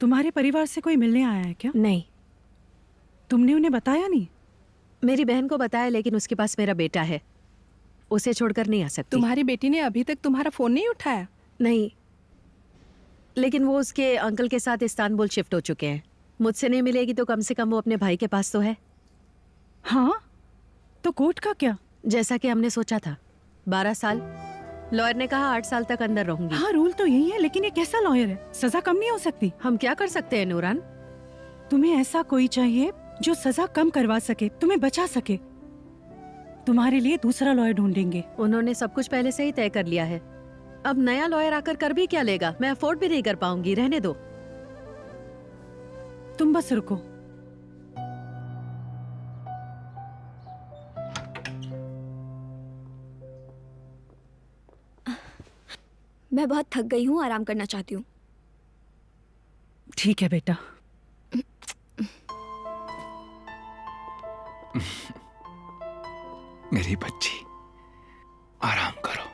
तुम्हारे परिवार से कोई मिलने आया है क्या? नहीं, तुमने उन्हें बताया नहीं? मेरी बहन को बताया, लेकिन उसके पास मेरा बेटा है, उसे छोड़कर नहीं आ सकती। तुम्हारी बेटी ने अभी तक तुम्हारा फोन नहीं उठाया? नहीं, लेकिन वो उसके अंकल के साथ इस्तांबुल शिफ्ट हो चुके हैं। मुझसे नहीं मिलेगी तो कम से कम वो अपने भाई के पास तो है। हाँ, तो कोर्ट का क्या? जैसा कि हमने सोचा था, 12 साल। लॉयर ने कहा 8 साल तक अंदर रहूंगी। हाँ, रूल तो यही है, लेकिन ये कैसा लॉयर है? सजा कम नहीं हो सकती? हम क्या कर सकते हैं नूरान? तुम्हें ऐसा कोई चाहिए जो सजा कम करवा सके, तुम्हें बचा सके। तुम्हारे लिए दूसरा लॉयर ढूंढेंगे। उन्होंने सब कुछ पहले से ही तय कर लिया है। अब नया लॉयर आकर कर भी क्या लेगा? मैं अफोर्ड भी नहीं कर पाऊंगी। रहने दो। तुम बस रुको। मैं बहुत थक गई हूँ, आराम करना चाहती हूँ। ठीक है बेटा। मेरी बच्ची, आराम करो।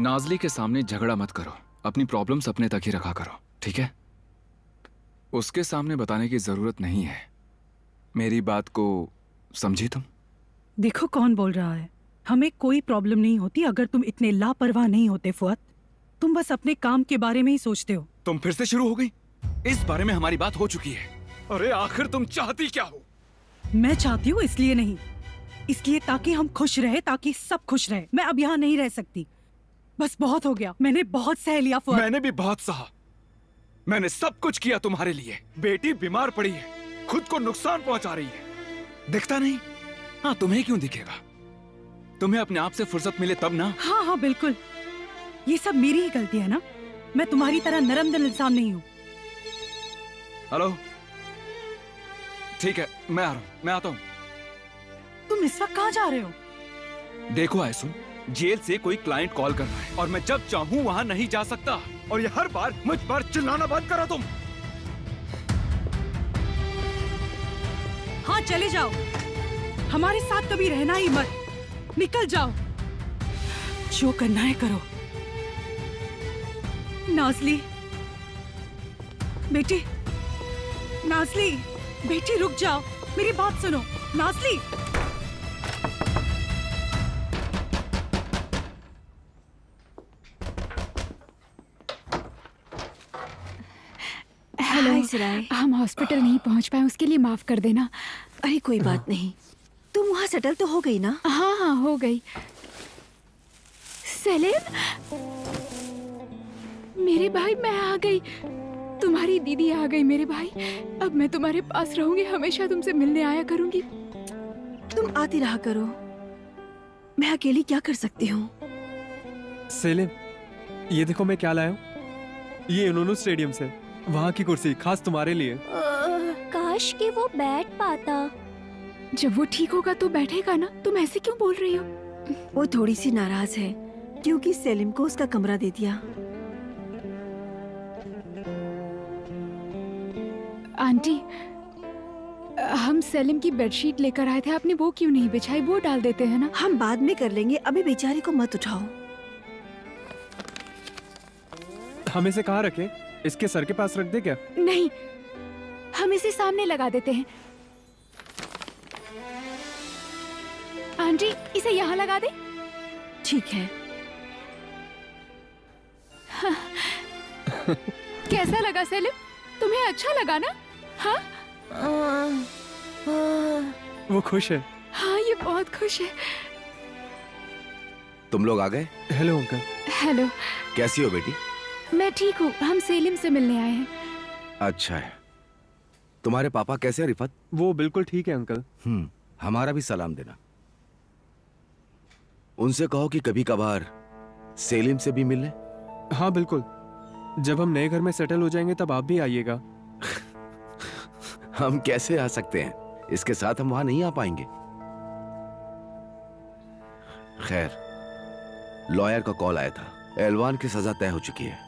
नाज़ली के सामने झगड़ा मत करो। अपनी प्रॉब्लम्स अपने तक ही रखा करो, ठीक है? उसके सामने बताने की जरूरत नहीं है। मेरी बात को समझी तुम? देखो कौन बोल रहा है। हमें कोई प्रॉब्लम नहीं होती अगर तुम इतने लापरवाह नहीं होते फुआद। तुम बस अपने काम के बारे में ही सोचते हो। तुम फिर से शुरू हो गई? इस बारे में हमारी बात हो चुकी है। अरे आखिर तुम चाहती क्या हो? मैं चाहती हूँ इसलिए नहीं, इसलिए ताकि हम खुश रहे, ताकि सब खुश रहे। मैं अब यहाँ नहीं रह सकती। बस बहुत हो गया। मैंने बहुत सह लिया फुआद। मैंने भी बहुत सहा। मैंने सब कुछ किया तुम्हारे लिए। बेटी बीमार पड़ी है, खुद को नुकसान पहुंचा रही है। दिखता नहीं? हाँ, तुम्हें क्यों दिखेगा? तुम्हें अपने आप से फुर्सत मिले तब ना। हाँ हाँ बिल्कुल, ये सब मेरी ही गलती है ना। मैं तुम्हारी तरह नरम दिल इंसान नहीं हूँ। हेलो, ठीक है, मैं आ रहा हूँ, मैं आता हूँ। तुम इस वक्त कहाँ जा रहे हो? देखो आयसुन, जेल से कोई क्लाइंट कॉल कर रहा है और मैं जब चाहूँ वहाँ नहीं जा सकता। और ये हर बार मुझ पर चिल्लाना बंद करो तुम। हाँ चले जाओ, हमारे साथ कभी रहना ही मत। निकल जाओ, जो करना है करो। नाज़ली बेटी, नाज़ली बेटी रुक जाओ, मेरी बात सुनो। नाज़ली, हाय सिराय। हम हॉस्पिटल नहीं पहुंच पाए, उसके लिए माफ कर देना। अरे कोई बात नहीं, तुम वहाँ सेटल तो हो गई ना? हाँ हाँ हो गई। सेलिम, मेरे भाई, मैं आ गई। तुम्हारी दीदी आ गई मेरे भाई। अब मैं तुम्हारे पास रहूंगी, हमेशा तुमसे मिलने आया करूंगी। तुम आती रहा करो, मैं अकेली क्या कर सकती हूँ? सेलिम, ये देखो मैं क्या लाया हूँ। ये इन्होंने स्टेडियम से, वहाँ की कुर्सी खास तुम्हारे लिए। काश कि वो बैठ पाता। जब वो ठीक होगा तो बैठेगा ना। तुम ऐसे क्यों बोल रही हो? वो थोड़ी सी नाराज है क्योंकि सेलिम को उसका कमरा दे दिया। आंटी, हम सेलिम की बेडशीट लेकर आए थे, आपने वो क्यों नहीं बिछाई? वो डाल देते हैं ना। हम बाद में कर लेंगे, अभी बेचारी को मत उठाओ। हम इसे कहाँ रखें? इसके सर के पास रख दे क्या? नहीं, हम इसे सामने लगा देते हैं। आंटी, इसे यहाँ लगा दे। ठीक है। कैसा लगा सेलिम? तुम्हें अच्छा लगा ना? हाँ वो खुश है। हाँ, ये बहुत खुश है। तुम लोग आ गए? Hello uncle. हेलो, कैसी हो बेटी? मैं ठीक हूँ। हम सेलिम से मिलने आए हैं। अच्छा है। तुम्हारे पापा कैसे हैं रिफत? वो बिल्कुल ठीक है अंकल। हमारा भी सलाम देना। उनसे कहो कि कभी कभार सेलिम से भी मिलने। हाँ बिल्कुल, जब हम नए घर में सेटल हो जाएंगे तब आप भी आइएगा। हम कैसे आ सकते हैं? इसके साथ हम वहां नहीं आ पाएंगे। खैर, लॉयर का कॉल आया था। एलवान की सजा तय हो चुकी है।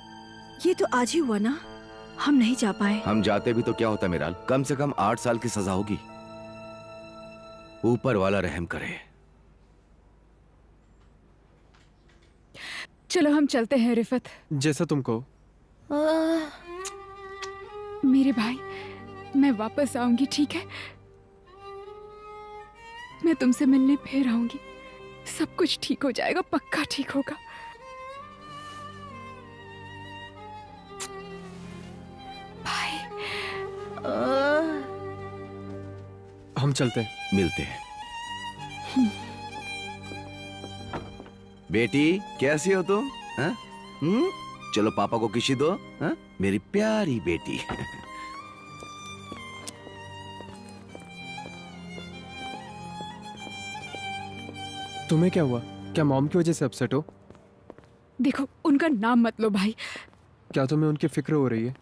ये तो आज ही हुआ ना? हम नहीं जा पाए। हम जाते भी तो क्या होता मिराल, कम से कम 8 साल की सजा होगी। ऊपर वाला रहम करे। चलो हम चलते हैं रिफत। जैसा तुम कहो। मेरे भाई, मैं वापस आऊंगी, ठीक है? मैं तुमसे मिलने फिर आऊंगी। सब कुछ ठीक हो जाएगा, पक्का ठीक होगा। भाई, हम चलते हैं। मिलते हैं। बेटी कैसी हो तुम? हाँ? चलो पापा को किसी दो। हाँ? मेरी प्यारी बेटी। तुम्हें क्या हुआ? क्या मॉम की वजह से अपसेट हो? देखो, उनका नाम मत लो भाई। क्या तुम्हें उनकी फिक्र हो रही है?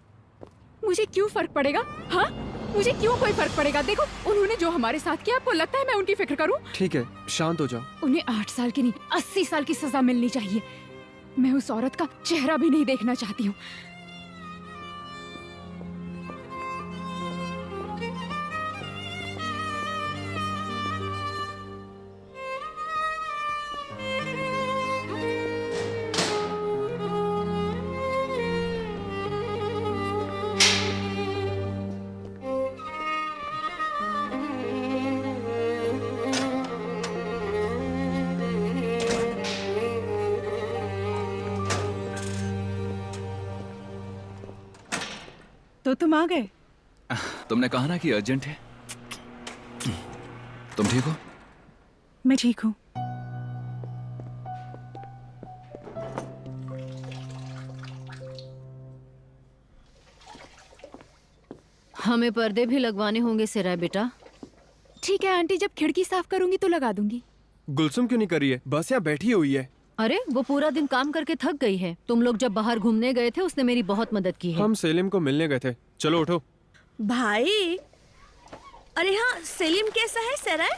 मुझे क्यों फर्क पड़ेगा? हाँ, मुझे क्यों कोई फर्क पड़ेगा? देखो, उन्होंने जो हमारे साथ किया, आपको लगता है मैं उनकी फिक्र करूं? ठीक है, शांत हो जाओ। उन्हें 8 साल की नहीं 80 साल की सजा मिलनी चाहिए। मैं उस औरत का चेहरा भी नहीं देखना चाहती हूँ। तो तुम आ गए? तुमने कहा ना कि अर्जेंट है। तुम ठीक हो? मैं ठीक हूँ। हमें पर्दे भी लगवाने होंगे सिराय बेटा। ठीक है आंटी, जब खिड़की साफ करूंगी तो लगा दूंगी। गुलसुम क्यों नहीं कर रही है? बस यहाँ बैठी हुई है। अरे वो पूरा दिन काम करके थक गई है। तुम लोग जब बाहर घूमने गए थे उसने मेरी बहुत मदद की है। हम सेलिम को मिलने गए थे। चलो उठो। भाई, अरे हाँ, सेलिम कैसा है सराय?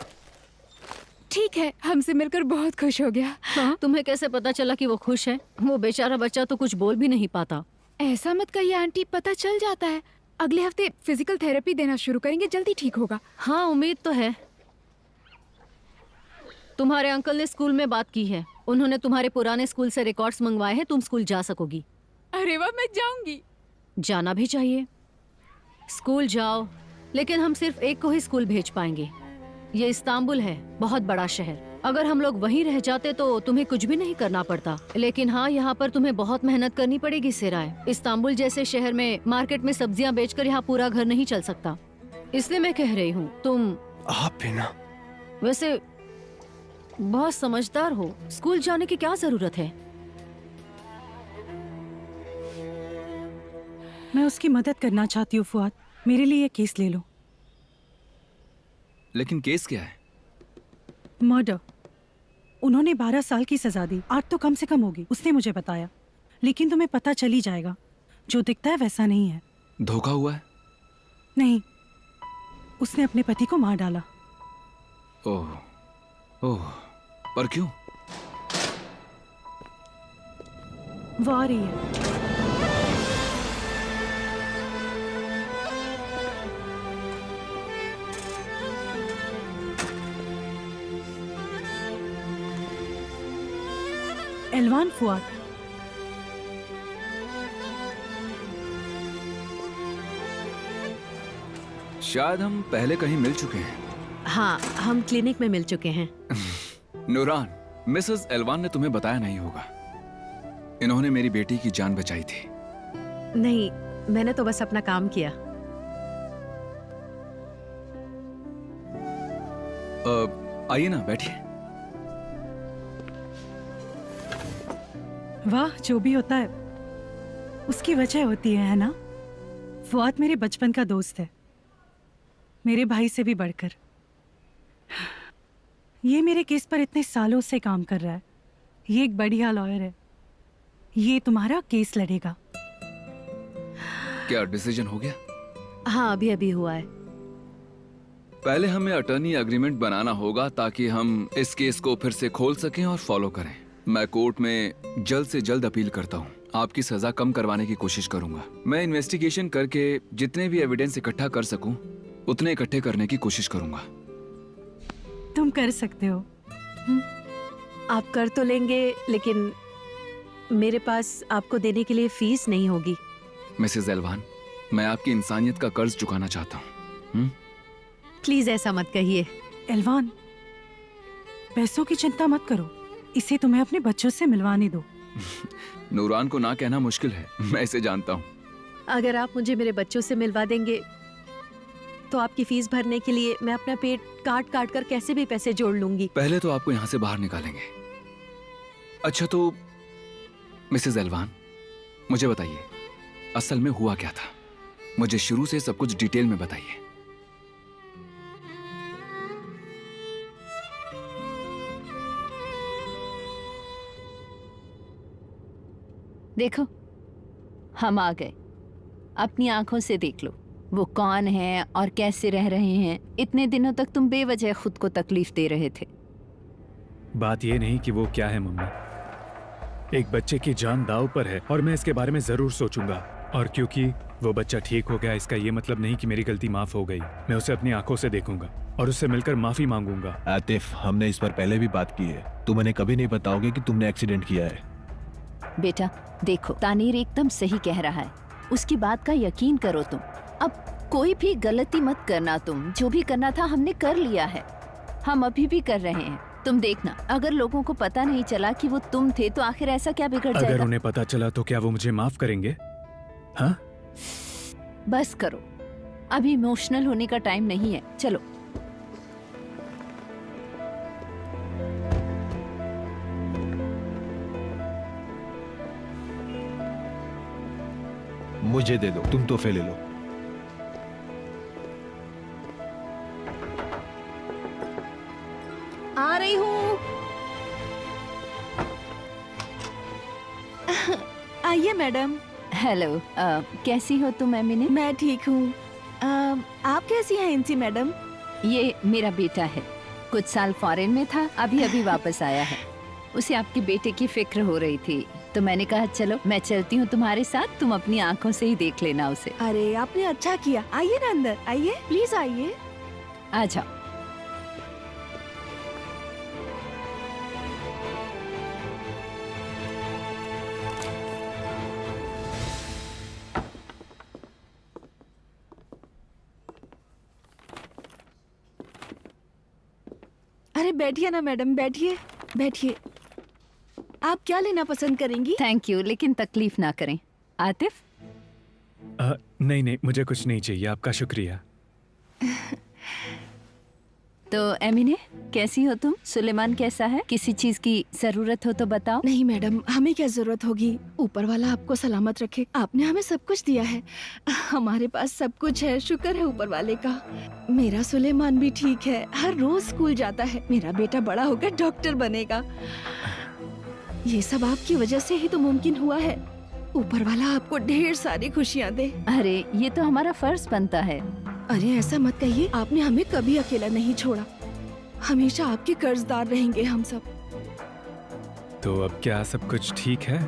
ठीक है, हमसे मिलकर बहुत खुश हो गया। हाँ? तुम्हें कैसे पता चला कि वो खुश है? वो बेचारा बच्चा तो कुछ बोल भी नहीं पाता। ऐसा मत कहिए आंटी, पता चल जाता है। अगले हफ्ते फिजिकल थेरेपी देना शुरू करेंगे, जल्दी ठीक होगा। हाँ, उम्मीद तो है। तुम्हारे अंकल ने स्कूल में बात की है। उन्होंने तुम्हारे पुराने स्कूल से रिकॉर्ड्स मंगवाए हैं। तुम स्कूल जा सकोगी। अरे वाह, मैं जाऊंगी। जाना भी चाहिए। स्कूल जाओ, लेकिन हम सिर्फ एक को ही स्कूल भेज पाएंगे। ये इस्तांबुल है, बहुत बड़ा शहर। अगर हम लोग वहीं रह जाते तो तुम्हें कुछ भी नहीं करना पड़ता। लेकिन हाँ, यहाँ पर तुम्हें बहुत मेहनत करनी पड़ेगी सिराय। इस्तांबुल जैसे शहर में मार्केट में सब्जियाँ बेचकर यहाँ पूरा घर नहीं चल सकता। इसलिए मैं कह रही हूँ, तुम आप भी ना। वैसे बहुत समझदार हो। स्कूल जाने की क्या जरूरत है? मैं उसकी मदद करना चाहती हूँ फुआद। मेरे लिए केस ले लो। लेकिन केस क्या है? मर्डर। उन्होंने 12 साल की सजा दी। 8 तो कम से कम होगी, उसने मुझे बताया। लेकिन तुम्हें पता चल ही जाएगा, जो दिखता है वैसा नहीं है। धोखा हुआ है? नहीं, उसने अपने पति को मार डाला। ओह ओह, पर क्यों? वो आ रही है। एलवान फुआद। शायद हम पहले कहीं मिल चुके हैं। हाँ, हम क्लिनिक में मिल चुके हैं। नूरान, मिसेस एलवान ने तुम्हें बताया नहीं होगा, इन्होंने मेरी बेटी की जान बचाई थी। नहीं, मैंने तो बस अपना काम किया। आइए ना, बैठिए। वाह, जो भी होता है उसकी वजह होती है ना? फुआद मेरे बचपन का दोस्त है, मेरे भाई से भी बढ़कर। ये मेरे केस पर इतने सालों से काम कर रहा है। ये एक बढ़िया लॉयर है। ये तुम्हारा केस लड़ेगा। क्या डिसीजन हो गया? हाँ, अभी अभी हुआ है। पहले हमें अटर्नी एग्रीमेंट बनाना होगा ताकि हम इस केस को फिर से खोल सकें और फॉलो करें। मैं कोर्ट में जल्द से जल्द अपील करता हूँ। आपकी सजा कम करवाने की कोशिश करूंगा। मैं इन्वेस्टिगेशन करके जितने भी एविडेंस इकट्ठा कर सकूं उतने इकट्ठे करने की कोशिश करूंगा। तुम कर सकते हो। आप कर तो लेंगे, लेकिन मेरे पास आपको देने के लिए फीस नहीं होगी। मिसेस एल्वान, मैं आपकी इंसानियत का कर्ज चुकाना चाहता हूँ। प्लीज ऐसा मत कहिए। एल्वान, पैसों की चिंता मत करो, इसे तुम्हें अपने बच्चों से मिलवाने दो। नूरान को ना कहना मुश्किल है, मैं इसे जानता हूँ। अगर आप मुझे मेरे बच्चों से मिलवा देंगे तो आपकी फीस भरने के लिए मैं अपना पेट काट काट कर कैसे भी पैसे जोड़ लूंगी। पहले तो आपको यहाँ से बाहर निकालेंगे। अच्छा तो मिसेस एल्वान, मुझे बताइए असल में हुआ क्या था? मुझे शुरू से सब कुछ डिटेल में बताइए। देखो, हम आ गए। अपनी आंखों से देख लो वो कौन है और कैसे रह रहे हैं। इतने दिनों तक तुम बेवजह खुद को तकलीफ दे रहे थे। बात ये नहीं कि वो क्या है मम्मी, एक बच्चे की जान दांव पर है और मैं इसके बारे में जरूर सोचूंगा। और क्योंकि वो बच्चा ठीक हो गया, इसका ये मतलब नहीं कि मेरी गलती माफ हो गई। मैं उसे अपनी आंखों से देखूंगा और उससे मिलकर माफी मांगूंगा। आतिफ, हमने इस पर पहले भी बात की है। तुम उन्हें कभी नहीं बताओगे कि तुमने एक्सीडेंट किया है। बेटा देखो, तानीर एकदम सही कह रहा है, उसकी बात का यकीन करो तुम। अब कोई भी गलती मत करना, तुम जो भी करना था हमने कर लिया है, हम अभी भी कर रहे हैं। तुम देखना, अगर लोगों को पता नहीं चला कि वो तुम थे तो आखिर ऐसा क्या बिगड़ अगर जाएगा? उन्हें पता चला तो क्या वो मुझे माफ करेंगे? हाँ? बस करो, अभी इमोशनल होने का टाइम नहीं है। चलो। मुझे दे दो, तुम तोहफे ले लो। आ रही हूँ। आइए मैडम। हेलो, कैसी हो तुम एमिने? मैं ठीक हूँ। आप कैसी हैं इंसी मैडम? ये मेरा बेटा है, कुछ साल फॉरेन में था, अभी अभी वापस आया है। उसे आपके बेटे की फिक्र हो रही थी तो मैंने कहा चलो मैं चलती हूँ तुम्हारे साथ, तुम अपनी आंखों से ही देख लेना उसे। अरे आपने अच्छा किया। आइए ना अंदर, आइए प्लीज आइए। आ जाओ। अरे बैठिए ना मैडम, बैठिए बैठिए। आप क्या लेना पसंद करेंगी? थैंक यू, लेकिन तकलीफ ना करें। आतिफ? नहीं नहीं, मुझे कुछ नहीं चाहिए, आपका शुक्रिया। तो एमिने कैसी हो तुम? सुलेमान कैसा है? किसी चीज की जरूरत हो तो बताओ। नहीं मैडम, हमें क्या जरूरत होगी, ऊपर वाला आपको सलामत रखे। आपने हमें सब कुछ दिया है, हमारे पास सब कुछ है, शुक्र है ऊपर वाले का। मेरा सुलेमान भी ठीक है, हर रोज स्कूल जाता है। मेरा बेटा बड़ा होकर डॉक्टर बनेगा। ये सब आपकी वजह से ही तो मुमकिन हुआ है। ऊपर वाला आपको ढेर सारी खुशियाँ दे। अरे ये तो हमारा फर्ज बनता है। अरे ऐसा मत कहिए, आपने हमें कभी अकेला नहीं छोड़ा। हमेशा आपके कर्जदार रहेंगे हम सब। तो अब क्या सब कुछ ठीक है?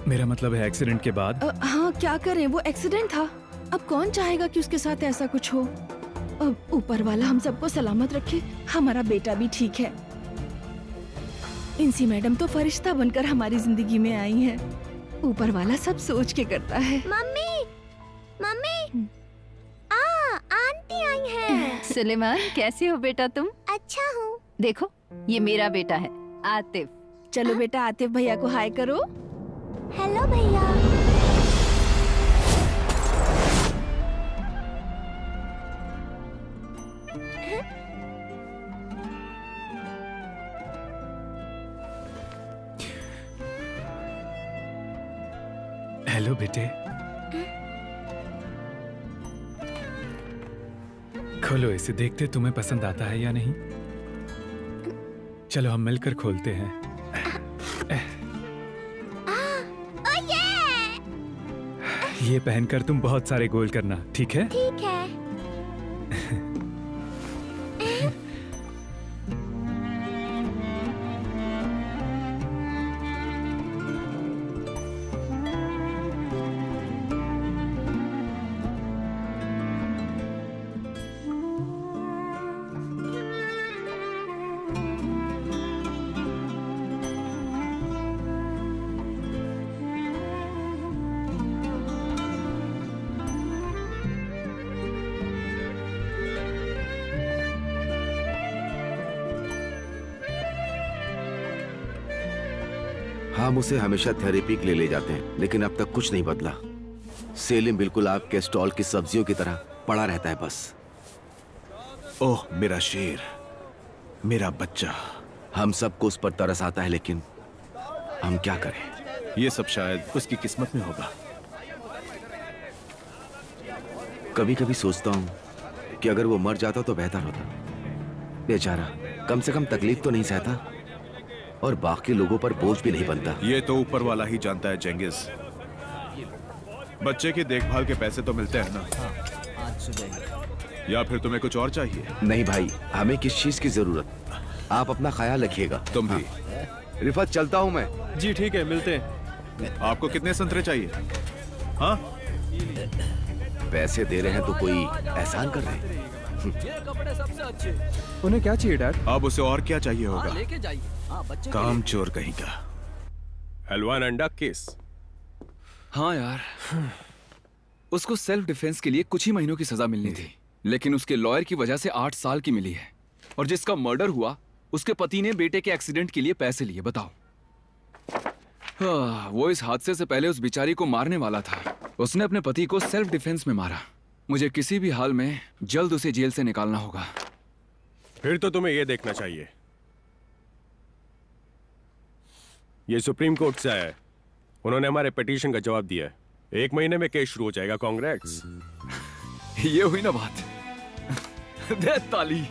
मेरा मतलब है एक्सीडेंट के बाद। हाँ क्या करें, वो एक्सीडेंट था। अब कौन चाहेगा कि उसके साथ ऐसा कुछ हो। अब ऊपर वाला हम सबको सलामत रखे। हमारा बेटा भी ठीक है। इंसी मैडम तो फरिश्ता बनकर हमारी जिंदगी में आई हैं। ऊपर वाला सब सोच के करता है। मम्मी, मम्मी, आंटी आई हैं। सुलेमान कैसे हो बेटा तुम? अच्छा हूँ। देखो ये मेरा बेटा है आतिफ। चलो बेटा, आतिफ भैया को हाय करो। हेलो भैया। हेलो बेटे। खोलो इसे, देखते तुम्हें पसंद आता है या नहीं। चलो हम मिलकर खोलते हैं। ये पहनकर तुम बहुत सारे गोल करना, ठीक है? ठीक है। हम उसे हमेशा थेरेपी के लिए ले जाते हैं, लेकिन अब तक कुछ नहीं बदला। सेलिम बिल्कुल आपके स्टॉल की सब्जियों की तरह पड़ा रहता है बस। ओह मेरा शेर, मेरा बच्चा। हम सबको उस पर तरस आता है, लेकिन हम क्या करें? ये सब शायद उसकी किस्मत में होगा। कभी कभी सोचता हूँ कि अगर वो मर जाता तो बेहतर होता। बेचारा कम से कम तकलीफ तो नहीं सहता और बाकी लोगों पर बोझ भी नहीं बनता। ये तो ऊपर वाला ही जानता है चेंगिस। बच्चे की देखभाल के पैसे तो मिलते हैं ना? या फिर तुम्हें कुछ और चाहिए? नहीं भाई, हमें किस चीज की जरूरत? आप अपना ख्याल रखिएगा। तुम भी। रिफत, चलता हूँ मैं। जी ठीक है, मिलते हैं। आपको कितने संतरे चाहिए? हाँ, पैसे दे रहे हैं तो कोई एहसान कर रहे हैं। उन्हें क्या चाहिए डैड? अब उसे और क्या चाहिए होगा? काम चोर कहीं का। हलवान अंडा केस। हाँ यार, उसको सेल्फ डिफेंस के लिए कुछ ही महीनों की सजा मिलनी थी, लेकिन उसके लॉयर की वजह से 8 साल की मिली है। और जिसका मर्डर हुआ, उसके पति ने बेटे के एक्सीडेंट के लिए पैसे लिए। बताओ। वो इस हादसे से पहले उस बिचारी को मारने वाला था। उसने अपने पति को सेल्फ डिफेंस में मारा। मुझे किसी भी हाल में जल्द उसे जेल से निकालना होगा। फिर तो तुम्हें यह देखना चाहिए। ये सुप्रीम कोर्ट से आया है। उन्होंने हमारे पिटीशन का जवाब दिया है। 1 महीने में केस शुरू हो जाएगा। कांग्रेस। ये हुई ना बात। दे ताली।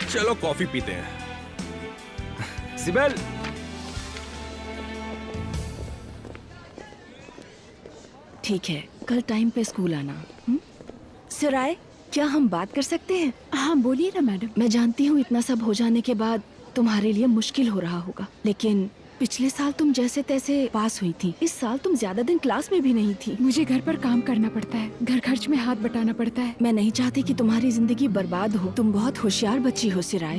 चलो कॉफी पीते हैं। सिबेल। ठीक है, कल टाइम पे स्कूल आना। सिराय, क्या हम बात कर सकते हैं? हाँ बोलिए ना मैडम। मैं जानती हूँ इतना सब हो जाने के बाद तुम्हारे लिए मुश्किल हो रहा होगा, लेकिन पिछले साल तुम जैसे तैसे पास हुई थी। इस साल तुम ज्यादा दिन क्लास में भी नहीं थी। मुझे घर पर काम करना पड़ता है, घर खर्च में हाथ बटाना पड़ता है। मैं नहीं चाहती कि तुम्हारी जिंदगी बर्बाद हो। तुम बहुत होशियार बच्ची हो सिराय।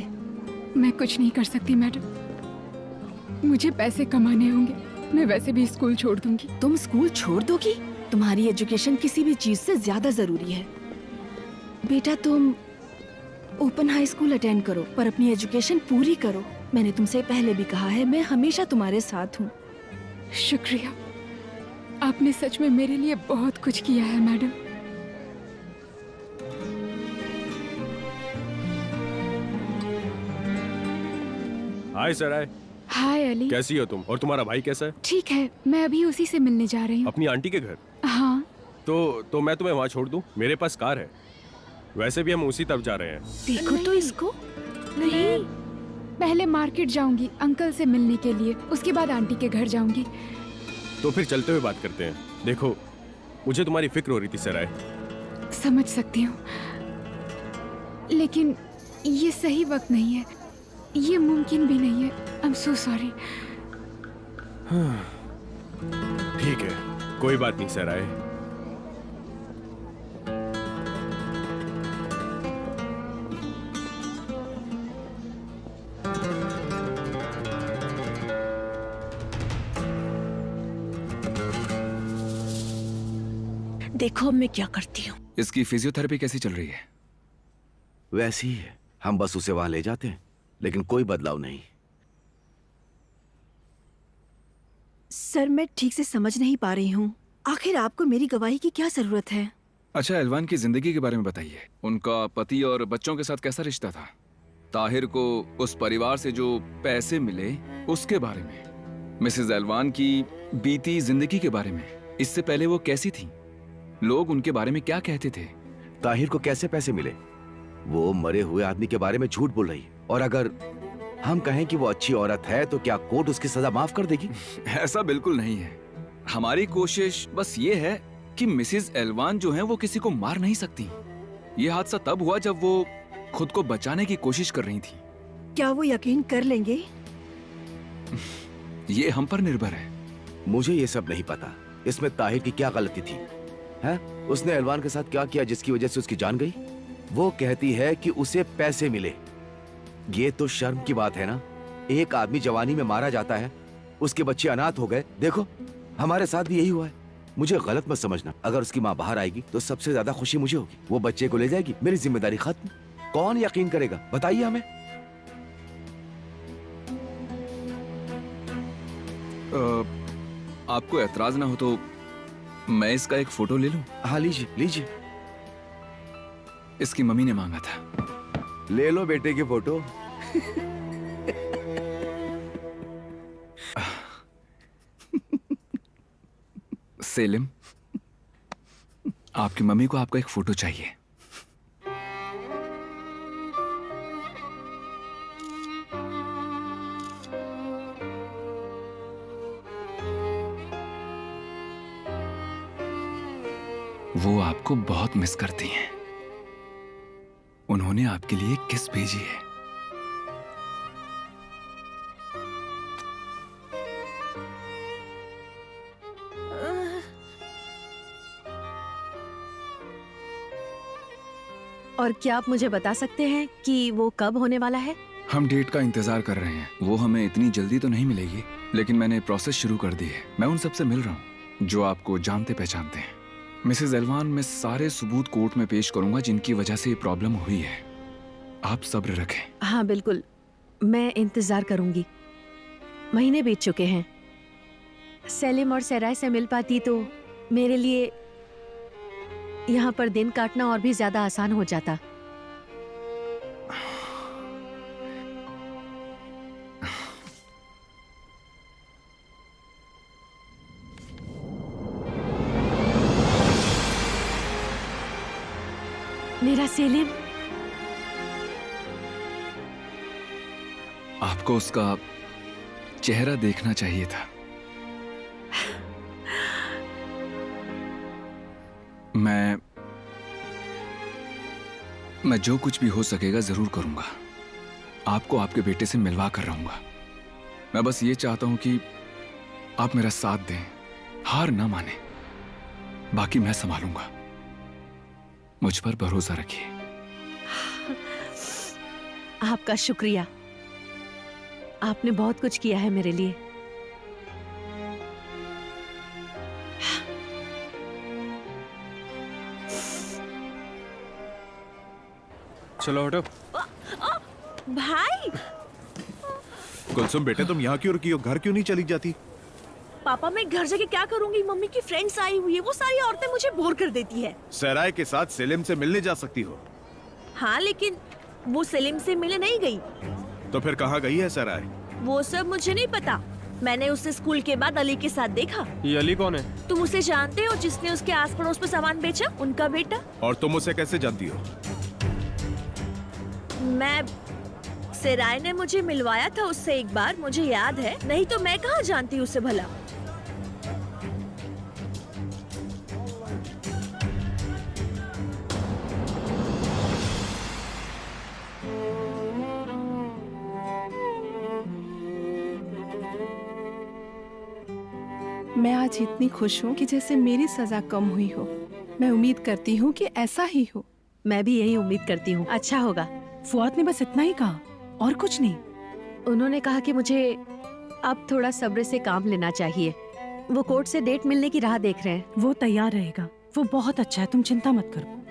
मैं कुछ नहीं कर सकती मैडम। मुझे पैसे कमाने होंगे। मैं वैसे भी स्कूल छोड़ दूंगी। तुम स्कूल छोड़ दोगी? तुम्हारी एजुकेशन किसी भी चीज से ज्यादा जरूरी है। बेटा, तुम ओपन हाई स्कूल अटेंड करो, पर अपनी एजुकेशन पूरी करो। मैंने तुमसे पहले भी कहा है, मैं हमेशा तुम्हारे साथ हूँ। शुक्रिया, आपने सच में मेरे लिए बहुत कुछ किया है मैडम। हाय सराय। हाय अली। कैसी हो तुम? और तुम्हारा भाई कैसा है? ठीक है, मैं अभी उसी से मिलने जा रही हूँ। अपनी आंटी के घर? हाँ। तो मैं तुम्हें वहाँ छोड़ दूँ? मेरे पास कार है। वैसे भी हम उसी तरफ जा रहे हैं। देखो तो इसको। नहीं, पहले मार्केट जाऊंगी अंकल से मिलने के लिए, उसके बाद आंटी के घर जाऊंगी। तो फिर चलते हुए बात करते हैं। देखो, मुझे तुम्हारी फिक्र हो रही थी सराय। समझ सकती हूँ, लेकिन ये सही वक्त नहीं है, ये मुमकिन भी नहीं है। I am so sorry. ठीक है, कोई बात नहीं सराय। देखो मैं क्या करती हूँ। इसकी फिजियोथेरेपी कैसी चल रही है? वैसी ही है, हम बस उसे वहां ले जाते हैं, लेकिन कोई बदलाव नहीं। सर, मैं ठीक से समझ नहीं पा रही हूँ। आखिर आपको मेरी गवाही की क्या जरूरत है? अच्छा, एलवान की जिंदगी के बारे में बताइए। उनका पति और बच्चों के साथ कैसा रिश्ता था? ताहिर को उस परिवार से जो पैसे मिले उसके बारे में, मिसेस एलवान की बीती जिंदगी के बारे में, इससे पहले वो कैसी थी, लोग उनके बारे में क्या कहते थे। ताहिर को कैसे पैसे मिले? वो मरे हुए आदमी के बारे में झूठ बोल रही है। और अगर हम कहें कि वो अच्छी औरत है तो क्या कोर्ट उसकी सजा माफ कर देगी? ऐसा बिल्कुल नहीं है। हमारी कोशिश बस ये है कि मिसेस एलवान जो है वो किसी को मार नहीं सकती। ये हादसा तब हुआ जब वो खुद को बचाने की कोशिश कर रही थी। क्या वो यकीन कर लेंगे? ये हम पर निर्भर है। मुझे ये सब नहीं पता। इसमें ताहिर की क्या गलती थी? है? उसने एलवान के साथ क्या किया जिसकी वजह से उसकी जान गई? वो कहती है कि उसे पैसे मिले। ये तो शर्म की बात है ना। एक आदमी जवानी में मारा जाता है, उसके बच्चे अनाथ हो गए। देखो, हमारे साथ भी यही हुआ है। मुझे गलत मत समझना। अगर उसकी माँ बाहर आएगी तो सबसे ज्यादा खुशी मुझे होगी। वो बच्चे को ले जाएगी, मेरी जिम्मेदारी खत्म। कौन यकीन करेगा? बताइए हमें। आपको एतराज ना हो तो मैं इसका एक फोटो ले लूं? हाँ लीजिए लीजिए। इसकी मम्मी ने मांगा था। ले लो बेटे की फोटो। सेलिम, आपकी मम्मी को आपका एक फोटो चाहिए। वो आपको बहुत मिस करती हैं। उन्होंने आपके लिए किस भेजी है। और क्या आप मुझे बता सकते हैं कि वो कब होने वाला है? हम डेट का इंतजार कर रहे हैं। वो हमें इतनी जल्दी तो नहीं मिलेगी, लेकिन मैंने प्रोसेस शुरू कर दी है। मैं उन सबसे मिल रहा हूँ जो आपको जानते पहचानते हैं। मिसेस एलवान, मैं सारे सबूत कोर्ट में पेश करूंगा जिनकी वजह से ये प्रॉब्लम हुई है। आप सब्र रखें। हाँ बिल्कुल, मैं इंतजार करूंगी। महीने बीत चुके हैं। सेलिम और सराय से मिल पाती तो मेरे लिए यहाँ पर दिन काटना और भी ज्यादा आसान हो जाता। मेरा सेलिम। आपको उसका चेहरा देखना चाहिए था। मैं जो कुछ भी हो सकेगा जरूर करूंगा। आपको आपके बेटे से मिलवा कर रहूंगा। मैं बस ये चाहता हूं कि आप मेरा साथ दें, हार ना माने। बाकी मैं संभालूंगा। मुझ पर भरोसा रखिए। आपका शुक्रिया। आपने बहुत कुछ किया है मेरे लिए। चलो हटो। भाई कुलसुम बेटे, तुम यहाँ क्यों रुकी हो? घर क्यों नहीं चली जाती? पापा, मैं घर जाके क्या करूंगी? मम्मी की फ्रेंड्स आई हुई है, वो सारी औरतें मुझे बोर कर देती है। सराय के साथ सेलिम से मिलने जा सकती हो। हाँ, लेकिन वो सेलिम से मिलने नहीं गई। तो फिर कहाँ गई है सराय? वो सब मुझे नहीं पता। मैंने उसे स्कूल के बाद अली के साथ देखा। ये अली कौन है? तुम उसे जानते हो, जिसने उसके आस पड़ोस में सामान बेचा? उनका बेटा। और तुम उसे कैसे जानती हो? मैं सराय ने मुझे मिलवाया था उससे एक बार, मुझे याद है। नहीं तो मैं कहाँ जानती उसे भला। मैं आज इतनी खुश हूँ कि जैसे मेरी सजा कम हुई हो। मैं उम्मीद करती हूँ कि ऐसा ही हो। मैं भी यही उम्मीद करती हूँ। अच्छा होगा। फुआद ने बस इतना ही कहा और कुछ नहीं। उन्होंने कहा कि मुझे अब थोड़ा सब्र से काम लेना चाहिए। वो कोर्ट से डेट मिलने की राह देख रहे हैं। वो तैयार रहेगा। वो बहुत अच्छा है, तुम चिंता मत करो।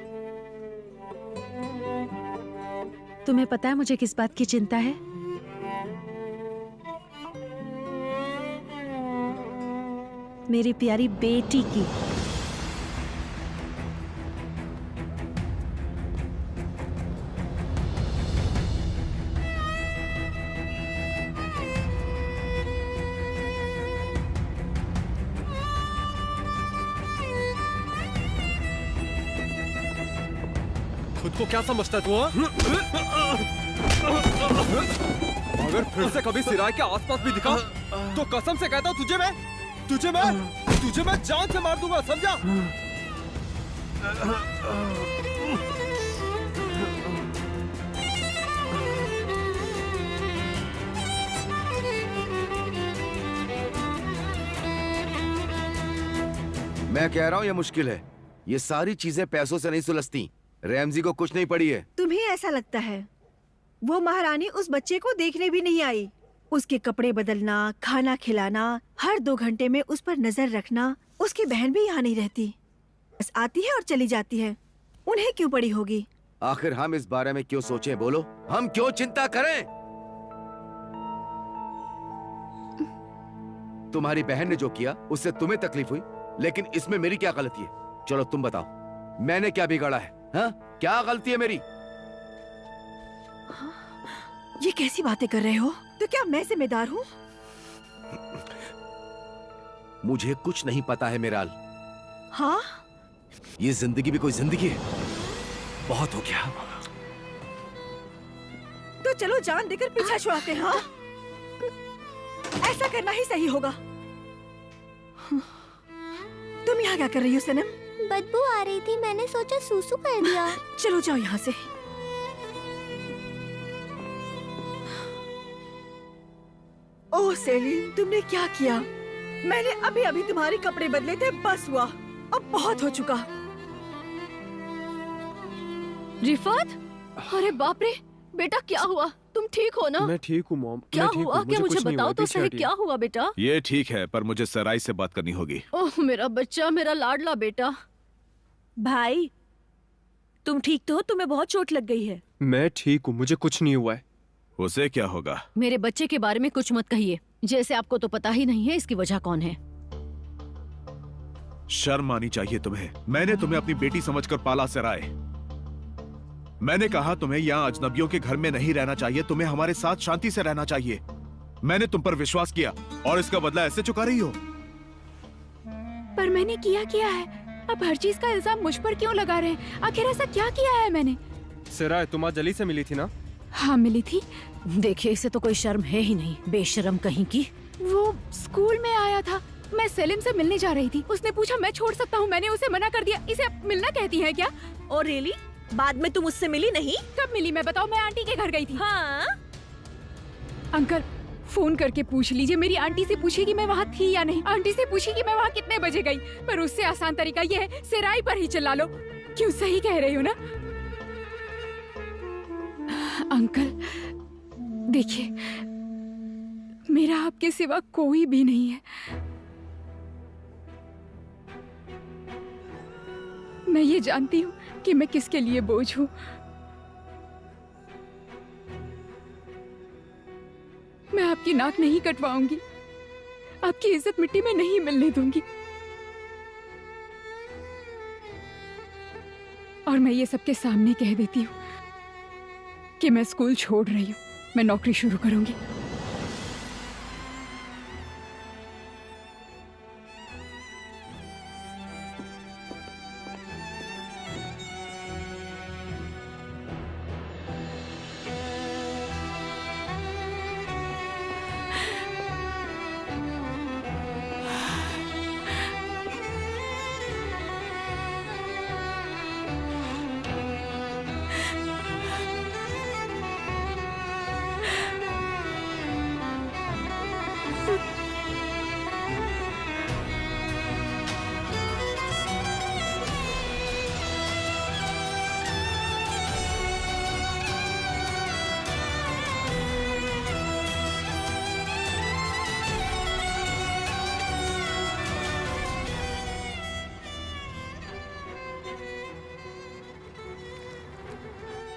तुम्हें पता है मुझे किस बात की चिंता है? मेरी प्यारी बेटी की। खुद को क्या समझता है तू? अगर फिर से कभी सिराय के आसपास भी दिखा तो कसम से कहता हूँ तुझे मैं जान से मार दूंगा, समझा? मैं कह रहा हूँ ये मुश्किल है। ये सारी चीजें पैसों से नहीं सुलझती। रैमजी को कुछ नहीं पड़ी है। तुम्हें ऐसा लगता है? वो महारानी उस बच्चे को देखने भी नहीं आई। उसके कपड़े बदलना, खाना खिलाना, हर 2 घंटे में उस पर नजर रखना। उसकी बहन भी यहाँ नहीं रहती, बस आती है और चली जाती है। उन्हें क्यों पड़ी होगी? आखिर हम इस बारे में क्यों सोचें? बोलो, हम क्यों चिंता करें? तुम्हारी बहन ने जो किया उससे तुम्हें तकलीफ हुई, लेकिन इसमें मेरी क्या गलती है? चलो तुम बताओ, मैंने क्या बिगाड़ा है? हाँ, क्या गलती है मेरी? ये कैसी बातें कर रहे हो? तो क्या मैं जिम्मेदार हूँ? मुझे कुछ नहीं पता है मेराल। हाँ? ये जिंदगी भी कोई जिंदगी है? बहुत हो गया। तो चलो जान देकर पीछा छुड़ाते हैं। हाँ? ऐसा करना ही सही होगा। तुम यहाँ क्या कर रही हो सनम? बदबू आ रही थी, मैंने सोचा सूसू कर दिया। चलो जाओ यहाँ से। ओह सेलिन, तुमने क्या किया? मैंने अभी अभी तुम्हारे कपड़े बदले थे, बस हुआ। अब बहुत हो चुका। रिफत, अरे बाप रे, बेटा क्या हुआ? तुम ठीक हो ना? मैं ठीक हूँ मॉम। क्या मैं ठीक हुआ? हूँ, क्या मुझे कुछ नहीं बताओ हुआ, तो पीछे सही, हटिए। क्या हुआ बेटा? ये ठीक है, पर मुझे सराय से बात करनी होगी। ओह मेरा बच्चा, मेरा लाडला बेटा। भाई तुम ठीक तो हो? तुम्हें बहुत चोट लग गई है। मैं ठीक हूँ, मुझे कुछ नहीं हुआ है। उसे क्या होगा? मेरे बच्चे के बारे में कुछ मत कहिए, जैसे आपको तो पता ही नहीं है इसकी वजह कौन है। शर्म आनी चाहिए तुम्हें। मैंने तुम्हें अपनी बेटी समझकर पाला सराय। मैंने कहा तुम्हें यहाँ अजनबियों के घर में नहीं रहना चाहिए, तुम्हें हमारे साथ शांति से रहना चाहिए। मैंने तुम पर विश्वास किया और इसका बदला ऐसे चुका रही हो। पर मैंने किया है। अब हर चीज का इल्जाम मुझ पर क्यों लगा रहे हैं? आखिर ऐसा क्या किया है मैंने? सराय, तुम आज जली से मिली थी ना? हाँ मिली थी। देखिए, इसे तो कोई शर्म है ही नहीं, बेशर्म कहीं की। वो स्कूल में आया था, मैं सेलिम से मिलने जा रही थी। उसने पूछा मैं छोड़ सकता हूँ, मैंने उसे मना कर दिया। इसे अब मिलना कहती है क्या? और रियली? बाद में तुम उससे मिली नहीं? कब मिली मैं बताओ? मैं आंटी के घर गई थी। हाँ? अंकल फोन करके पूछ लीजिए, मेरी आंटी से पूछिए कि मैं वहाँ थी या नहीं। आंटी से पूछिए कि मैं वहाँ कितने बजे गई। पर उससे आसान तरीका ये है, सिराई पर ही चिल्ला लो। क्यों, सही कह रही हो ना? अंकल देखिए, मेरा आपके सिवा कोई भी नहीं है। मैं ये जानती हूँ कि मैं किसके लिए बोझ हूँ। मैं आपकी नाक नहीं कटवाऊंगी, आपकी इज्जत मिट्टी में नहीं मिलने दूंगी। और मैं ये सबके सामने कह देती हूँ कि मैं स्कूल छोड़ रही हूँ, मैं नौकरी शुरू करूंगी।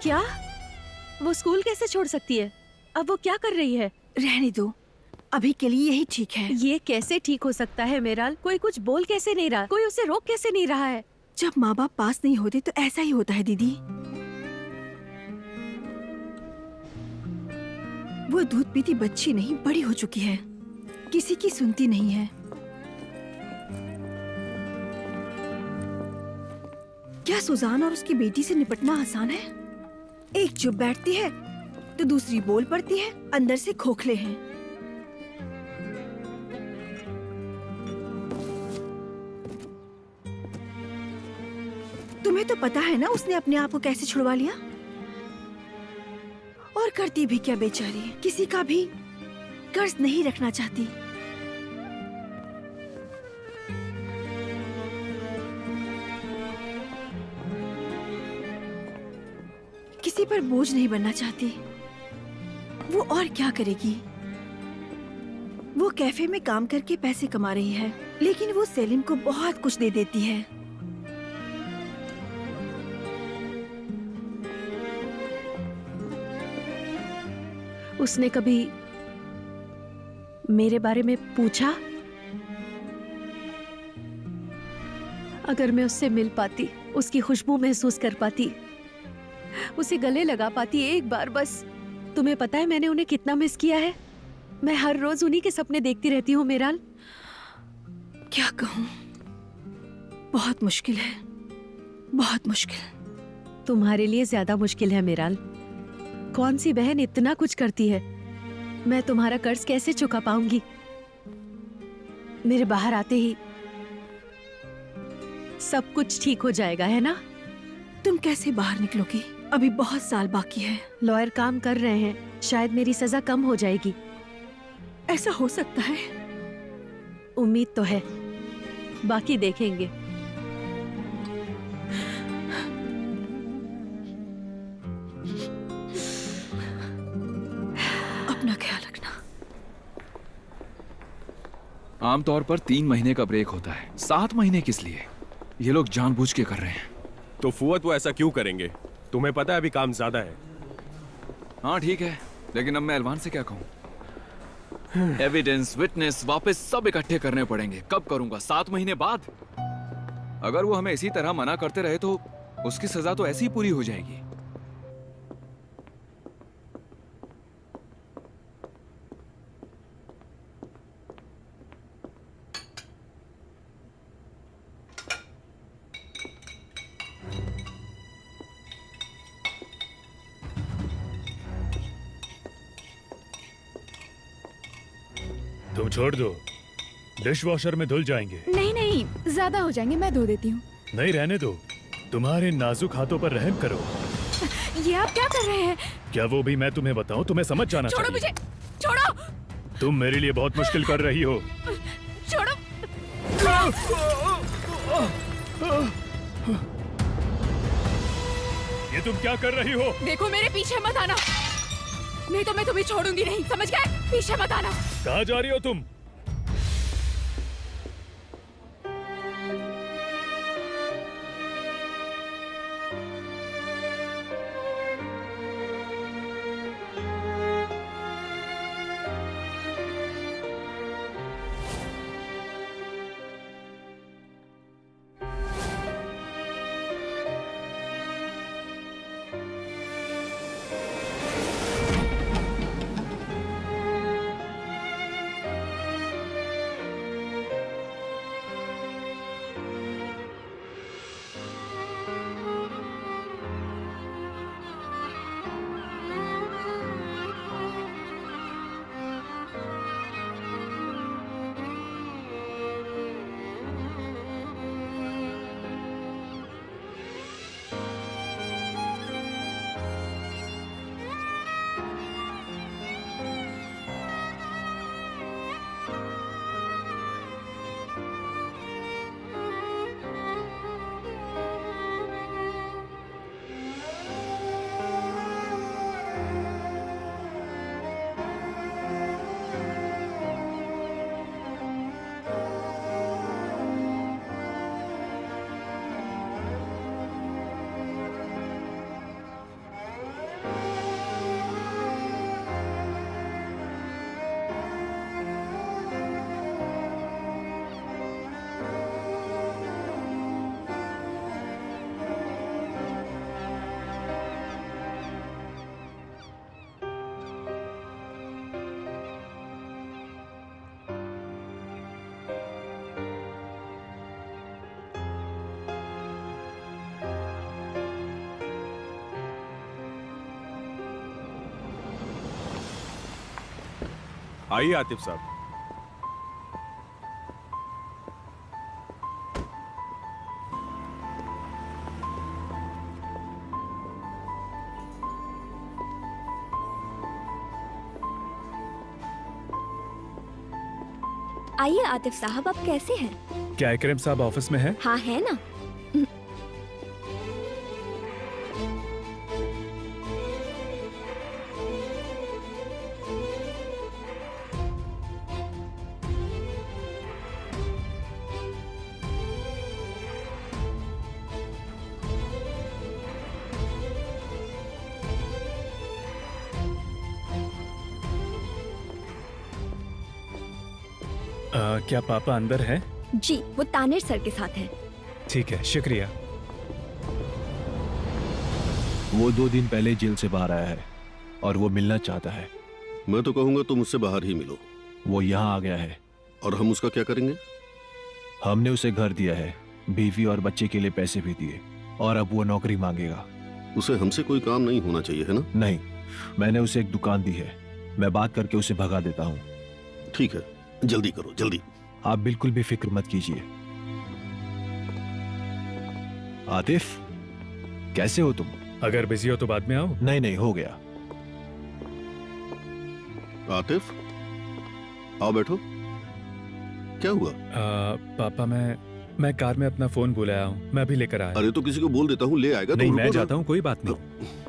क्या? वो स्कूल कैसे छोड़ सकती है? अब वो क्या कर रही है? रहने दो, अभी के लिए यही ठीक है। ये कैसे ठीक हो सकता है मेराल? कोई कुछ बोल कैसे नहीं रहा? कोई उसे रोक कैसे नहीं रहा है? जब माँ बाप पास नहीं होते तो ऐसा ही होता है दीदी। वो दूध पीती बच्ची नहीं, बड़ी हो चुकी है, किसी की सुनती नहीं है। क्या सुजान और उसकी बेटी से निपटना आसान है? एक चुप बैठती है तो दूसरी बोल पड़ती है, अंदर से खोखले हैं। तुम्हें तो पता है ना उसने अपने आप को कैसे छुड़वा लिया। और करती भी क्या बेचारी, किसी का भी कर्ज नहीं रखना चाहती। किसी पर बोझ नहीं बनना चाहती। वो और क्या करेगी? वो कैफे में काम करके पैसे कमा रही है, लेकिन वो सेलिम को बहुत कुछ दे देती है। उसने कभी मेरे बारे में पूछा? अगर मैं उससे मिल पाती, उसकी खुशबू महसूस कर पाती, उसे गले लगा पाती एक बार बस। तुम्हें पता है मैंने उन्हें कितना मिस किया है। मैं हर रोज उन्हीं के सपने देखती रहती हूँ मेराल। क्या कहूँ, बहुत मुश्किल है, बहुत मुश्किल। तुम्हारे लिए ज्यादा मुश्किल है मेराल। कौन सी बहन इतना कुछ करती है? मैं तुम्हारा कर्ज कैसे चुका पाऊंगी? मेरे बाहर आते ही सब कुछ ठीक हो जाएगा, है ना? तुम कैसे बाहर निकलोगी? अभी बहुत साल बाकी है। लॉयर काम कर रहे हैं, शायद मेरी सजा कम हो जाएगी। ऐसा हो सकता है? उम्मीद तो है, बाकी देखेंगे। अपना ख्याल रखना। आमतौर पर 3 महीने का ब्रेक होता है, 7 महीने किस लिए? ये लोग जानबूझ के कर रहे हैं। तो फुअत वो ऐसा क्यों करेंगे? तुम्हें पता है अभी काम ज्यादा है। हाँ ठीक है, लेकिन अब मैं एलवान से क्या कहूँ? एविडेंस, विटनेस वापस सब इकट्ठे करने पड़ेंगे। कब करूंगा? 7 महीने बाद? अगर वो हमें इसी तरह मना करते रहे तो उसकी सजा तो ऐसी ही पूरी हो जाएगी। तुम छोड़ दो, डिश वॉशर में धुल जाएंगे। नहीं नहीं, ज्यादा हो जाएंगे, मैं धो देती हूँ। नहीं, रहने दो। तुम्हारे नाजुक हाथों पर रहम करो। ये आप क्या कर रहे हैं? क्या वो भी मैं तुम्हें बताऊं? तुम्हें समझ जाना छोड़ो चाहिए। मुझे, छोड़ो। तुम मेरे लिए बहुत मुश्किल कर रही हो। छोड़ो। ये तुम क्या कर रही हो? देखो मेरे पीछे मत आना, नहीं तो मैं तुम्हें छोड़ूंगी नहीं, समझ गए? पीछे मत आना। कहाँ जा रही हो तुम? आइए आतिफ साहब। आइए आतिफ साहब, आप कैसे हैं? क्या इकरम साहब ऑफिस में है? हाँ है ना। क्या पापा अंदर है? जी, वो तानिर सर के साथ है। ठीक है, शुक्रिया। वो 2 दिन पहले जेल से बाहर आया है और वो मिलना चाहता है। मैं तो कहूंगा तुम उससे बाहर ही मिलो। वो यहाँ आ गया है। और हम उसका क्या करेंगे? हमने उसे घर दिया है, बीवी और बच्चे के लिए पैसे भी दिए, और अब वो नौकरी मांगेगा। उसे हमसे कोई काम नहीं होना चाहिए, है ना? नहीं, मैंने उसे एक दुकान दी है, मैं बात करके उसे भगा देता हूँ। ठीक है, जल्दी करो, जल्दी। आप बिल्कुल भी फिक्र मत कीजिए। आतिफ, कैसे हो तुम? अगर बिजी हो तो बाद में आओ। नहीं नहीं, हो गया। आतिफ, आओ बैठो। क्या हुआ? पापा, मैं कार में अपना फोन भूल आया हूँ, मैं भी लेकर आया। अरे तो किसी को बोल देता हूँ, ले आएगा। नहीं, मैं जाता हूँ, कोई बात नहीं।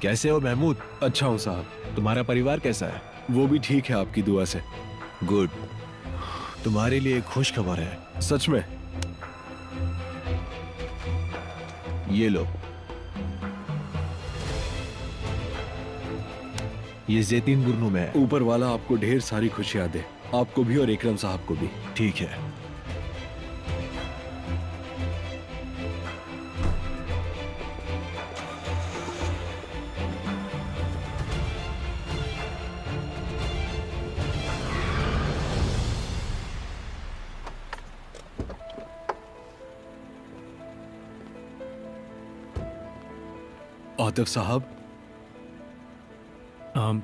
कैसे हो महमूद? अच्छा हूँ साहब। तुम्हारा परिवार कैसा है? वो भी ठीक है आपकी दुआ से। गुड। तुम्हारे लिए एक खुश खबर है। सच में? ये लो, ये जैतीन बुरनू में है। ऊपर वाला आपको ढेर सारी खुशियां दे, आपको भी और इकरम साहब को भी। ठीक है। आतिफ साहब,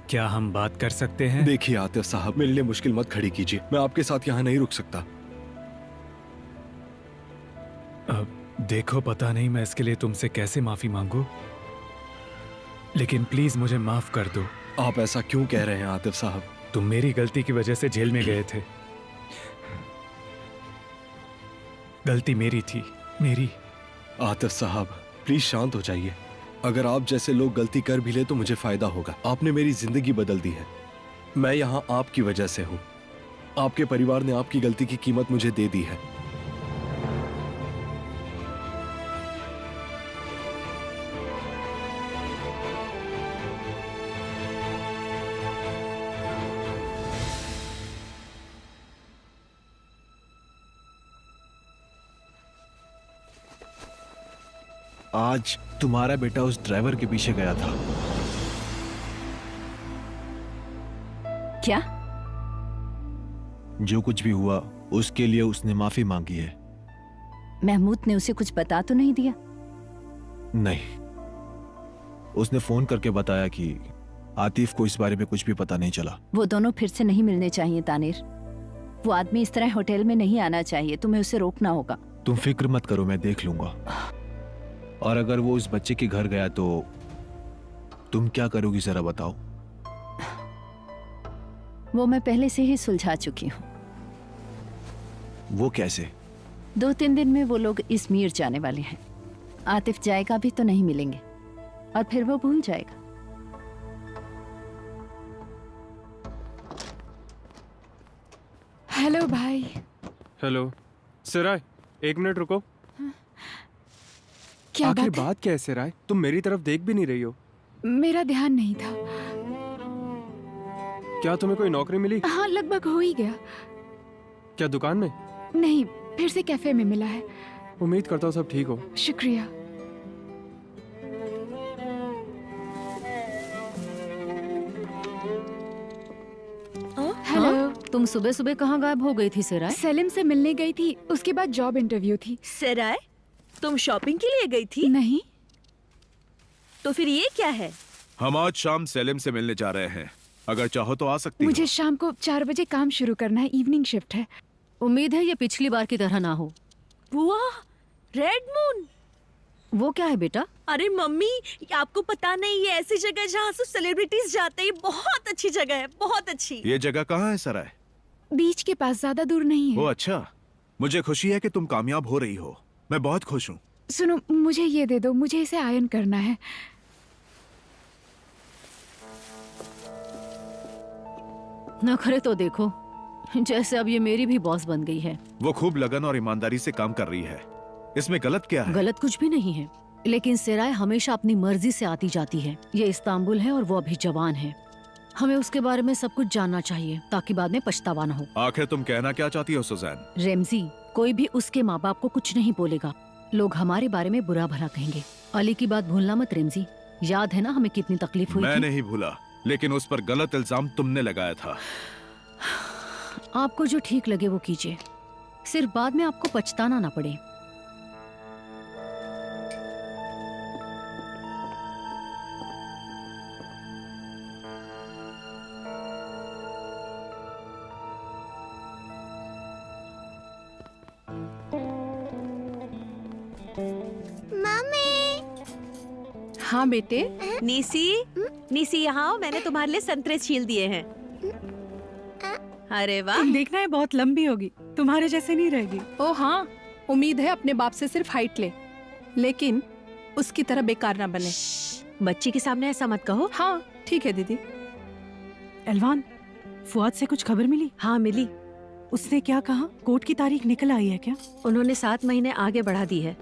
क्या हम बात कर सकते हैं? देखिए आतिफ साहब, मेरे लिए मुश्किल मत खड़ी कीजिए, मैं आपके साथ यहाँ नहीं रुक सकता। देखो, पता नहीं मैं इसके लिए तुमसे कैसे माफी मांगू, लेकिन प्लीज मुझे माफ कर दो। आप ऐसा क्यों कह रहे हैं आतिफ साहब? तुम मेरी गलती की वजह से जेल में गए थे। गलती मेरी थी, मेरी। आतिफ साहब, प्लीज शांत हो जाइए। अगर आप जैसे लोग गलती कर भी ले तो मुझे फायदा होगा। आपने मेरी जिंदगी बदल दी है। मैं यहाँ आपकी वजह से हूँ। आपके परिवार ने आपकी गलती की कीमत मुझे दे दी है। आज तुम्हारा बेटा उस ड्राइवर के पीछे गया था। क्या? जो कुछ भी हुआ उसके लिए उसने माफी मांगी है। महमूद ने उसे कुछ बता तो नहीं दिया? नहीं, उसने फोन करके बताया कि आतिफ को इस बारे में कुछ भी पता नहीं चला। वो दोनों फिर से नहीं मिलने चाहिए तानिर। वो आदमी इस तरह होटल में नहीं आना चाहिए, तुम्हें उसे रोकना होगा। तुम फिक्र मत करो, मैं देख लूंगा। और अगर वो उस बच्चे के घर गया तो तुम क्या करोगी, जरा बताओ। वो मैं पहले से ही सुलझा चुकी हूँ। वो कैसे? 2-3 दिन में वो लोग इज़मीर जाने वाले हैं। आतिफ जाएगा भी तो नहीं मिलेंगे, और फिर वो भूल जाएगा। हेलो भाई। हेलो सिराय, 1 मिनट रुको। क्या आखिर बात है? बात क्या है सिराय? तुम मेरी तरफ देख भी नहीं रही हो। मेरा ध्यान नहीं था। क्या तुम्हें कोई नौकरी मिली? हाँ, लगभग हो ही गया। क्या दुकान में? नहीं, फिर से कैफे में मिला है। उम्मीद करता हूँ सब ठीक हो। शुक्रिया। हेलो। हाँ? तुम सुबह सुबह कहाँ गायब हो गई थी सिराय? सेलिम से मिलने गई थी, उसके बाद जॉब इंटरव्यू थी। सिराय, तुम शॉपिंग के लिए गई थी? नहीं। तो फिर ये क्या है? हम आज शाम सेलिम से मिलने जा रहे हैं, अगर चाहो तो आ सकती हो। मुझे शाम को 4 बजे काम शुरू करना है, इवनिंग शिफ्ट है। उम्मीद है ये पिछली बार की तरह ना हो। वाह, रेड मून। वो क्या है बेटा? अरे मम्मी, आपको पता नहीं, ये ऐसी जगह है जहाँ सब सेलिब्रिटीज जाते हैं। बहुत अच्छी जगह है, बहुत अच्छी। ये जगह कहाँ है सराय? बीच के पास, ज्यादा दूर नहीं है। ओ अच्छा, मुझे खुशी है कि तुम कामयाब हो रही हो। मैं बहुत खुश हूँ। सुनो, मुझे ये दे दो, मुझे इसे आयन करना है। नखरे तो देखो, जैसे अब ये मेरी भी बॉस बन गई है। वो खूब लगन और ईमानदारी से काम कर रही है, इसमें गलत क्या है? गलत कुछ भी नहीं है, लेकिन सेराय हमेशा अपनी मर्जी से आती जाती है। ये इस्तांबुल है और वो अभी जवान है। हमें उसके बारे में सब कुछ जानना चाहिए ताकि बाद में पछतावा न हो। आखिर तुम कहना क्या चाहती हो सुजैन? रेमजी, कोई भी उसके माँ बाप को कुछ नहीं बोलेगा। लोग हमारे बारे में बुरा भला कहेंगे। अली की बात भूलना मत रेमजी। याद है ना हमें कितनी तकलीफ हुई मैं थी? नहीं भूला, लेकिन उस पर गलत इल्जाम तुमने लगाया था। आपको जो ठीक लगे वो कीजिए, सिर्फ बाद में आपको पछताना ना पड़े। हाँ बेटे। नीसी यहाँ आओ, मैंने तुम्हारे लिए संतरे छील दिए हैं। अरे वाह। तुम देखना है बहुत लंबी होगी, तुम्हारे जैसे नहीं रहेगी। ओ हाँ, उम्मीद है अपने बाप से सिर्फ हाइट ले, लेकिन उसकी तरह बेकार ना बने। बच्ची के सामने ऐसा मत कहो। हाँ ठीक है दीदी। एलवान, फुआद से कुछ खबर मिली? हाँ मिली। उसने क्या कहा? कोर्ट की तारीख निकल आई है क्या? उन्होंने 7 महीने आगे बढ़ा दी है।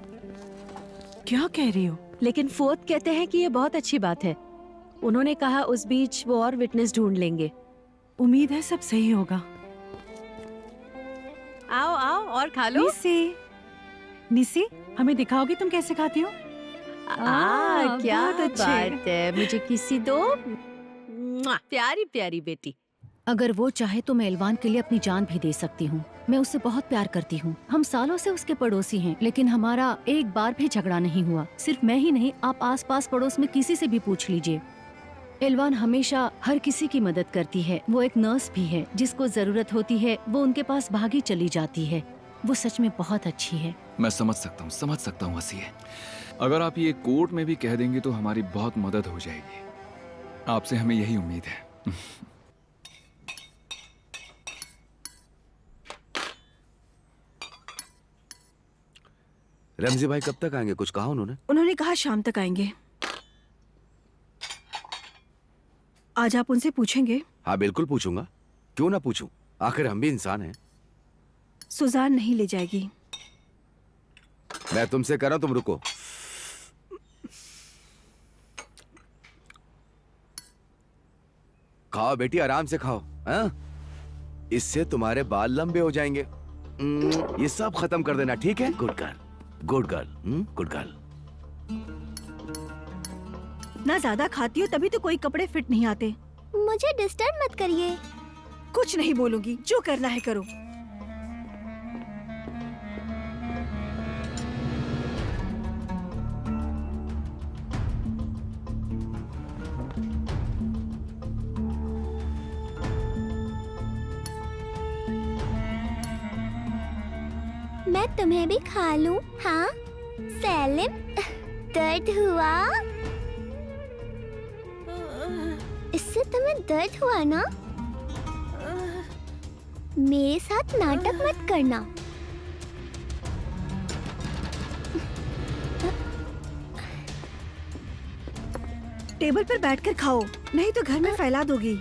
क्या कह रही हो? लेकिन फोर्थ कहते हैं कि ये बहुत अच्छी बात है। उन्होंने कहा उस बीच वो और विटनेस ढूंढ लेंगे। उम्मीद है सब सही होगा। आओ आओ और खा लो। निसी, हमें दिखाओगी तुम कैसे खाती हो? क्या बहुत अच्छे। बात है, मुझे किसी दो। प्यारी प्यारी बेटी। अगर वो चाहे तो मैं एलवान के लिए अपनी जान भी दे सकती हूँ। मैं उससे बहुत प्यार करती हूँ। हम सालों से उसके पड़ोसी हैं, लेकिन हमारा एक बार भी झगड़ा नहीं हुआ। सिर्फ मैं ही नहीं, आप आसपास पड़ोस में किसी से भी पूछ लीजिए। एलवान हमेशा हर किसी की मदद करती है। वो एक नर्स भी है, जिसको जरूरत होती है वो उनके पास भागी चली जाती है। वो सच में बहुत अच्छी है। मैं समझ सकता हूँ वसीए। अगर आप ये कोर्ट में भी कह देंगे तो हमारी बहुत मदद हो जाएगी। आपसे हमें यही उम्मीद है। रमजी भाई कब तक आएंगे? कुछ कहा उन्होंने? उन्होंने कहा शाम तक आएंगे। आज आप उनसे पूछेंगे? हाँ बिल्कुल पूछूंगा, क्यों ना पूछूं, आखिर हम भी इंसान हैं। सुजान नहीं ले जाएगी। मैं तुमसे कह रहा हूं, तुम रुको। खाओ बेटी, आराम से खाओ। हाँ? इससे तुम्हारे बाल लंबे हो जाएंगे। ये सब खत्म कर देना, ठीक है? Good girl, good girl, good girl. ना ज्यादा खाती हो तभी तो कोई कपड़े फिट नहीं आते। मुझे डिस्टर्ब मत करिए। कुछ नहीं बोलूंगी, जो करना है करो। मैं तुम्हें भी खा लूं? हाँ सेलिम, दर्द हुआ? इससे तुम्हें दर्द हुआ ना? मेरे साथ नाटक मत करना। टेबल पर बैठकर खाओ, नहीं तो घर में फैला दोगी।